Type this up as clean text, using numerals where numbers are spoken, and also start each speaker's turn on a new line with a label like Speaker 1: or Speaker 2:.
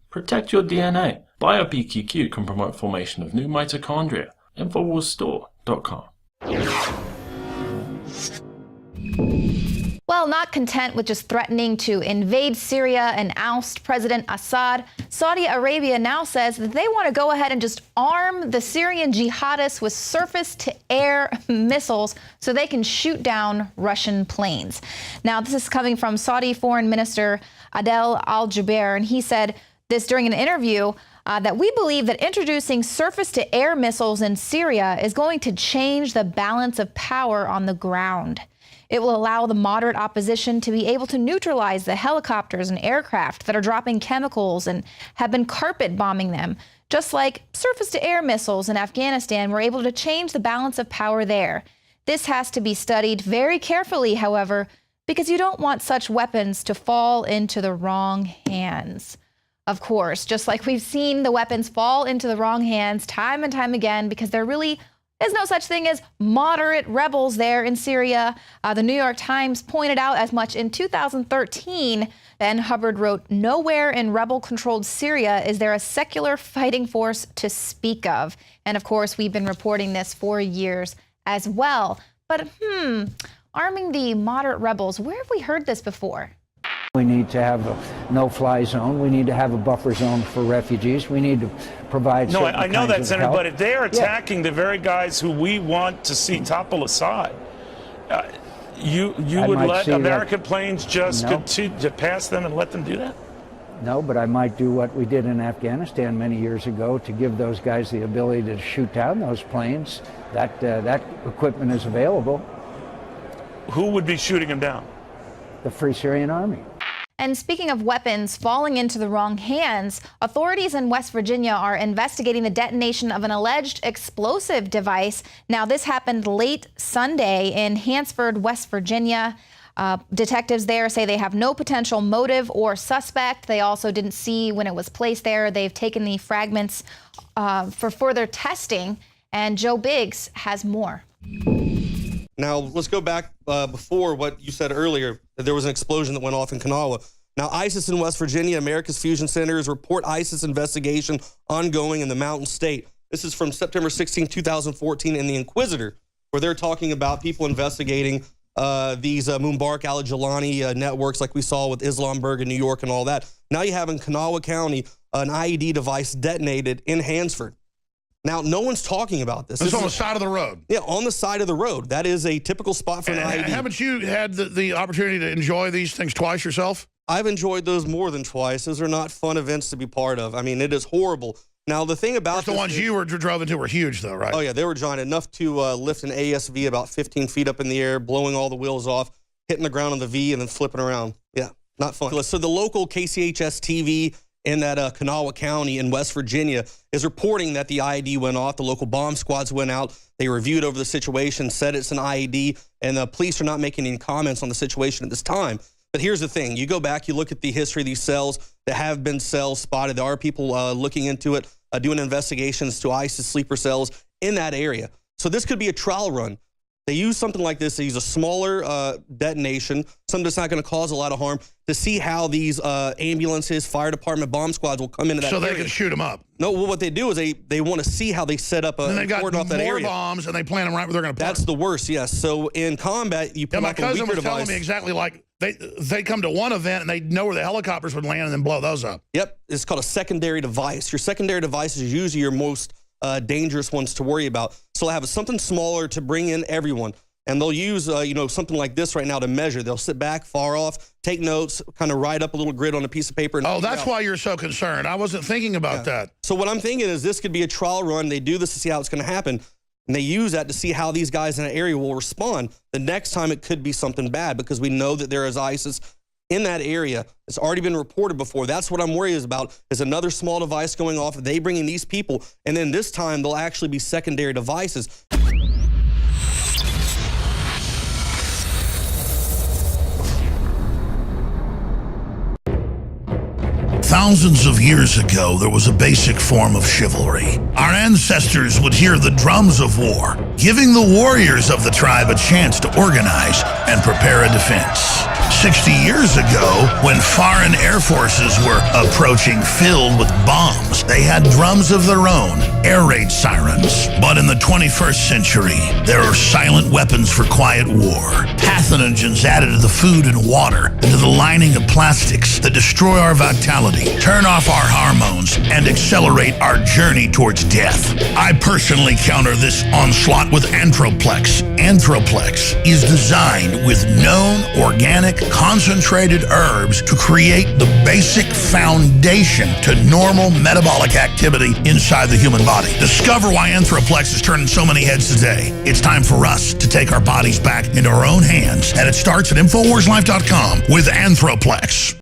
Speaker 1: Protect your DNA. BioPQQ can promote formation of new mitochondria. Infowarsstore.com.
Speaker 2: Well, not content with just threatening to invade Syria and oust President Assad, Saudi Arabia now says that they want to go ahead and just arm the Syrian jihadists with surface-to-air missiles so they can shoot down Russian planes. Now, this is coming from Saudi Foreign Minister Adel al-Jubeir, and he said this during an interview that we believe that introducing surface-to-air missiles in Syria is going to change the balance of power on the ground. It will allow the moderate opposition to be able to neutralize the helicopters and aircraft that are dropping chemicals and have been carpet bombing them, just like surface-to-air missiles in Afghanistan were able to change the balance of power there. This has to be studied very carefully, however, because you don't want such weapons to fall into the wrong hands. Of course, just like we've seen the weapons fall into the wrong hands time and time again because there really is no such thing as moderate rebels there in Syria. The New York Times pointed out as much in 2013. Then Hubbard wrote, "Nowhere in rebel-controlled Syria is there a secular fighting force to speak of." And of course, we've been reporting this for years as well. But arming the moderate rebels, where have we heard this before?
Speaker 3: We need to have a no-fly zone. We need to have a buffer zone for refugees. We need to provide.
Speaker 4: No, I know that, Senator,
Speaker 3: help.
Speaker 4: but if they're attacking the very guys who we want to see topple Assad, you would let American planes just continue to pass them and let them do that?
Speaker 3: No, but I might do what we did in Afghanistan many years ago to give those guys the ability to shoot down those planes. That equipment is available.
Speaker 4: Who would be shooting them down?
Speaker 3: The Free Syrian Army.
Speaker 2: And speaking of weapons falling into the wrong hands, authorities in West Virginia are investigating the detonation of an alleged explosive device. Now, this happened late Sunday in Hansford, West Virginia. Detectives there say they have no potential motive or suspect. They also didn't see when it was placed there. They've taken the fragments for further testing. And Joe Biggs has more.
Speaker 5: Now, let's go back before what you said earlier, that there was an explosion that went off in Kanawha. Now, ISIS in West Virginia, America's Fusion Centers report ISIS investigation ongoing in the Mountain State. This is from September 16, 2014 in the Inquisitor, where they're talking about people investigating these Mubarak al-Jilani networks like we saw with Islamberg in New York and all that. Now you have in Kanawha County an IED device detonated in Hansford. Now, no one's talking about this.
Speaker 6: It's on the side of the road.
Speaker 5: Yeah, on the side of the road. That is a typical spot for an IED.
Speaker 6: Haven't you had the opportunity to enjoy these things twice yourself?
Speaker 5: I've enjoyed those more than twice. Those are not fun events to be part of. I mean, it is horrible. Now, the thing about
Speaker 6: the ones you were drove into were huge, though, right?
Speaker 5: Oh, yeah, they were giant, enough to lift an ASV about 15 feet up in the air, blowing all the wheels off, hitting the ground on the V, and then flipping around. Yeah, not fun. So the local KCHS TV in that Kanawha County in West Virginia is reporting that the IED went off. The local bomb squads went out. They reviewed over the situation, said it's an IED, and the police are not making any comments on the situation at this time. But here's the thing. You go back, you look at the history of these cells. There have been cells spotted. There are people looking into it, doing investigations to ISIS sleeper cells in that area. So this could be a trial run. They use something like this. They use a smaller detonation, something that's not going to cause a lot of harm, to see how these ambulances, fire department, bomb squads will come into that area.
Speaker 6: So they can shoot them up.
Speaker 5: No, well, what they do is they want to see how they set up
Speaker 6: and they've got
Speaker 5: cordon off that
Speaker 6: more
Speaker 5: area.
Speaker 6: bombs, and they plan them right where they're going to put
Speaker 5: That's the worst, yes. So in combat, you put
Speaker 6: my
Speaker 5: up a
Speaker 6: cousin
Speaker 5: weaker
Speaker 6: was telling
Speaker 5: device.
Speaker 6: me exactly like they come to one event and they know where the helicopters would land and then blow those up.
Speaker 5: Yep, it's called a secondary device. Your secondary device is usually your most dangerous ones to worry about. So they'll have something smaller to bring in everyone. And they'll use, something like this right now to measure. They'll sit back, far off, take notes, kind of write up a little grid on a piece of paper. And
Speaker 6: that's why you're so concerned. I wasn't thinking about that.
Speaker 5: So what I'm thinking is this could be a trial run. They do this to see how it's going to happen. And they use that to see how these guys in an area will respond. The next time it could be something bad because we know that there is ISIS in that area. It's already been reported before. That's what I'm worried about, is another small device going off. They bring in these people. And then this time they'll actually be secondary devices.
Speaker 7: Thousands of years ago, there was a basic form of chivalry. Our ancestors would hear the drums of war, giving the warriors of the tribe a chance to organize and prepare a defense. 60 years ago, when foreign air forces were approaching filled with bombs, they had drums of their own, air raid sirens. But in the 21st century, there are silent weapons for quiet war. Pathogens added to the food and water, and to the lining of plastics that destroy our vitality, turn off our hormones, and accelerate our journey towards death. I personally counter this onslaught with Anthroplex. Anthroplex is designed with known organic concentrated herbs to create the basic foundation to normal metabolic activity inside the human body. Discover why Anthroplex is turning so many heads today. It's time for us to take our bodies back into our own hands, and it starts at InfoWarsLife.com with Anthroplex.